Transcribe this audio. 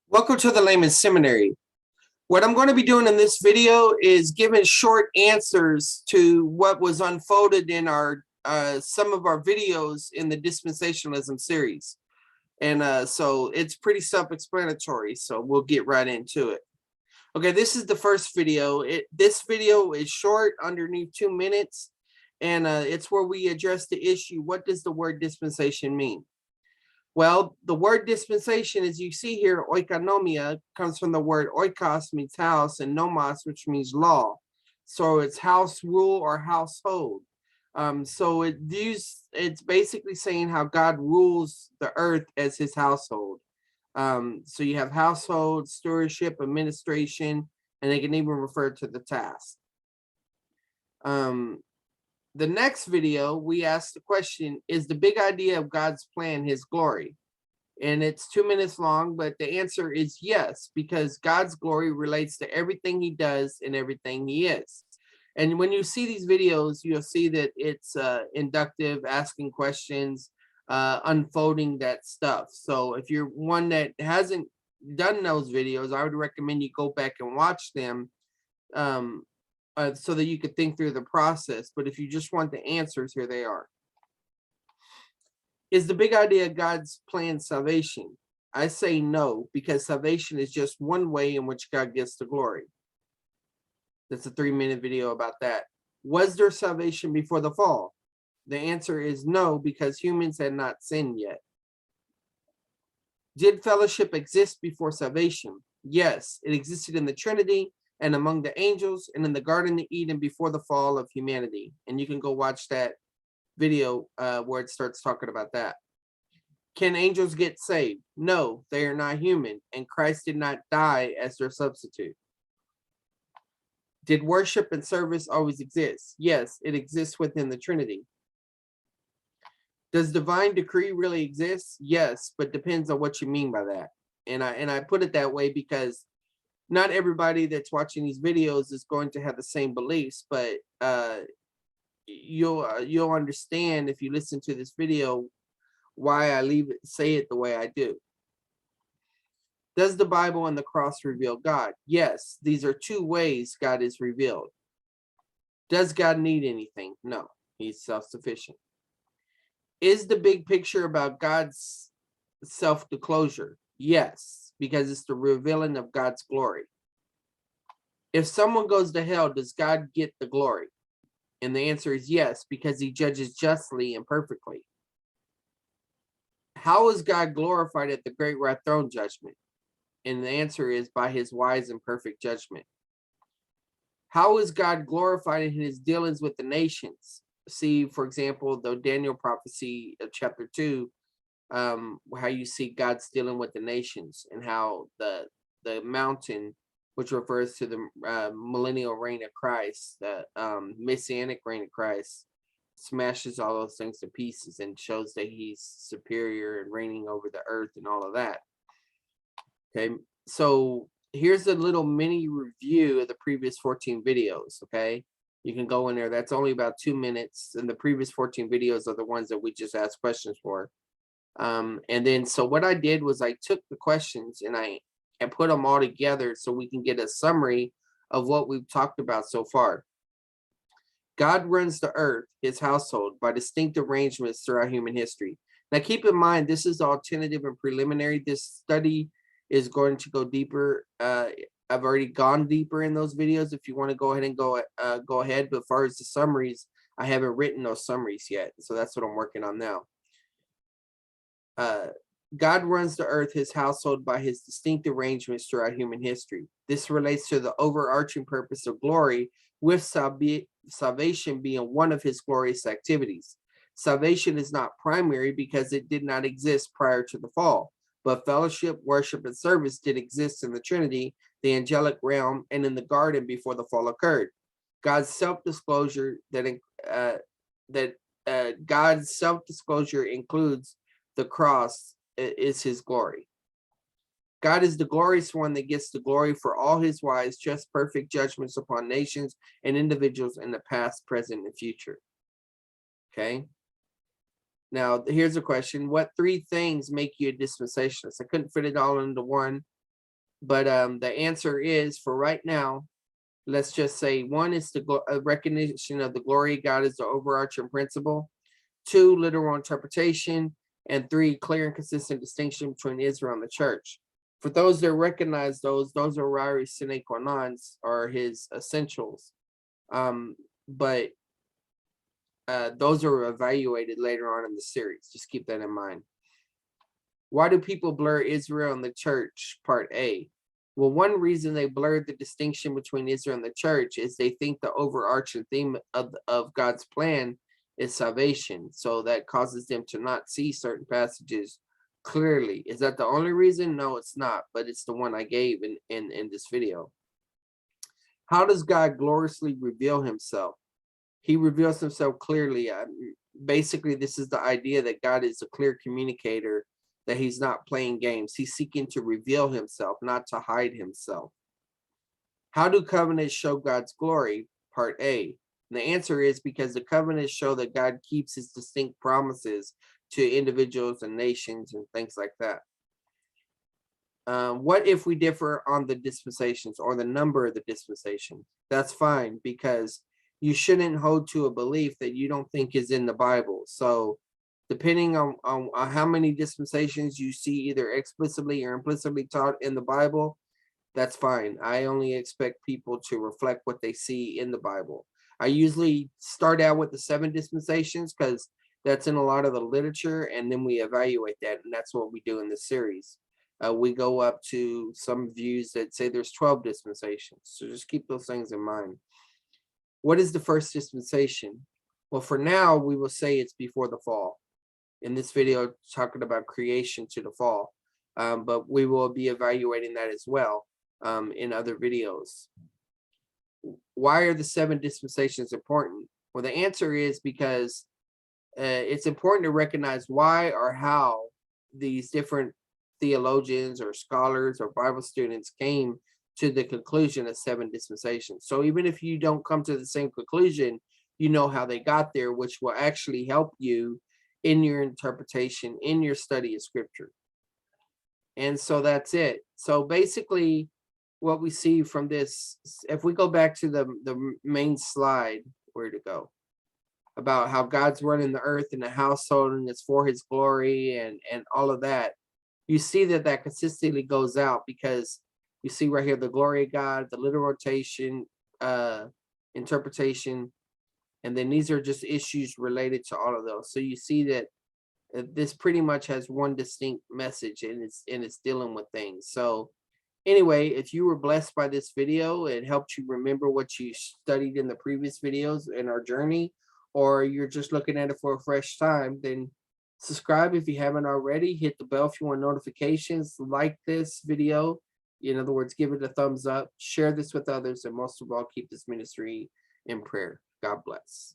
Welcome to the Layman's Seminary. What I'm going to be doing in this video is giving short answers to what was unfolded in our some of our videos in the Dispensationalism series. And so it's pretty self-explanatory, so we'll get right into it. Okay, this is the first video. This video is short, underneath 2 minutes, and it's where we address the issue, what does the word dispensation mean? Well, the word dispensation, as you see here, oikonomia, comes from the word oikos, means house, and nomos, which means law. So it's house rule or household. So it's basically saying how God rules the earth as his household. So you have household, stewardship, administration, and they can even refer to the task. The next video, we asked the question, is the big idea of God's plan his glory? And it's 2 minutes long, but the answer is yes, because God's glory relates to everything he does and everything he is. And when you see these videos, you'll see that it's inductive, asking questions, unfolding that stuff. So if you're one that hasn't done those videos, I would recommend you go back and watch them. So that you could think through the process. But if you just want the answers, here they are. Is the big idea of God's plan salvation? I say no, because salvation is just one way in which God gets the glory. That's a 3-minute video about that. Was there salvation before the fall? The answer is no, because humans had not sinned yet. Did fellowship exist before salvation? Yes, it existed in the Trinity, and among the angels, and in the Garden of Eden before the fall of humanity. And you can go watch that video where it starts talking about that. Can angels get saved? No, they are not human, and Christ did not die as their substitute. Did worship and service always exist? Yes, it exists within the Trinity. Does divine decree really exist? Yes, but depends on what you mean by that. And I put it that way because not everybody that's watching these videos is going to have the same beliefs, but you'll understand if you listen to this video why I say it the way I do. Does the Bible and the cross reveal God? Yes, these are two ways God is revealed. Does God need anything? No, he's self-sufficient. Is the big picture about God's self-disclosure? Yes, because it's the revealing of God's glory. If someone goes to hell, does God get the glory? And the answer is yes, because he judges justly and perfectly. How is God glorified at the great white throne judgment? And the answer is by his wise and perfect judgment. How is God glorified in his dealings with the nations? See, for example, the Daniel prophecy of chapter 2, how you see God's dealing with the nations, and how the mountain, which refers to the millennial reign of Christ, the messianic reign of Christ, smashes all those things to pieces and shows that he's superior and reigning over the earth and all of that. Okay, so here's a little mini review of the previous 14 videos. Okay, you can go in there. That's only about 2 minutes, and the previous 14 videos are the ones that we just asked questions for. And then so what I did was I took the questions and I put them all together so we can get a summary of what we've talked about so far. God runs the earth, his household, by distinct arrangements throughout human history. Now keep in mind, this is all tentative and preliminary. This study is going to go deeper. I've already gone deeper in those videos. If you want to go ahead and go ahead. But as far as the summaries, I haven't written those summaries yet. So that's what I'm working on now. God runs the earth, his household, by his distinct arrangements throughout human history. This relates to the overarching purpose of glory, with salvation being one of his glorious activities. Salvation is not primary because it did not exist prior to the fall, but fellowship, worship, and service did exist in the Trinity, the angelic realm, and in the garden before the fall occurred. God's self-disclosure God's self-disclosure includes the cross is his glory. God is the glorious one that gets the glory for all his wise, just, perfect judgments upon nations and individuals in the past, present, and future. Okay. Now, here's a question. What 3 things make you a dispensationalist? I couldn't fit it all into one. But the answer is, for right now, let's just say 1 is the recognition of the glory of God as the overarching principle. 2, literal interpretation. And 3, clear and consistent distinction between Israel and the church. For those that recognize those are Rari sine qua nons, or his essentials. But those are evaluated later on in the series. Just keep that in mind. Why do people blur Israel and the church? Part A. Well, one reason they blurred the distinction between Israel and the church is they think the overarching theme of God's plan is salvation. So that causes them to not see certain passages clearly. Is that the only reason? No, it's not, but it's the one I gave in this video. How does God gloriously reveal himself? He reveals himself clearly. Basically, this is the idea that God is a clear communicator, that he's not playing games. He's seeking to reveal himself, not to hide himself. How do covenants show God's glory? Part A. And the answer is because the covenants show that God keeps his distinct promises to individuals and nations and things like that. What if we differ on the dispensations or the number of the dispensations? That's fine, because you shouldn't hold to a belief that you don't think is in the Bible. So depending on how many dispensations you see either explicitly or implicitly taught in the Bible, that's fine. I only expect people to reflect what they see in the Bible. I usually start out with the 7 dispensations because that's in a lot of the literature, and then we evaluate that, and that's what we do in this series. We go up to some views that say there's 12 dispensations. So just keep those things in mind. What is the first dispensation? Well, for now, we will say it's before the fall. In this video, talking about creation to the fall. But we will be evaluating that as well in other videos. Why are the 7 dispensations important? Well, the answer is because it's important to recognize why or how these different theologians or scholars or Bible students came to the conclusion of 7 dispensations. So even if you don't come to the same conclusion, you know how they got there, which will actually help you in your interpretation, in your study of scripture. And so that's it. So basically what we see from this, if we go back to the main slide, where to go, about how God's running the earth and the household and it's for his glory and all of that, you see that consistently goes out, because you see right here the glory of God, the literal rotation, interpretation, and then these are just issues related to all of those. So you see that this pretty much has one distinct message, and it's dealing with things. So anyway, if you were blessed by this video, it helped you remember what you studied in the previous videos in our journey, or you're just looking at it for a fresh time, then subscribe if you haven't already. Hit the bell if you want notifications. Like this video. In other words, give it a thumbs up. Share this with others. And most of all, keep this ministry in prayer. God bless.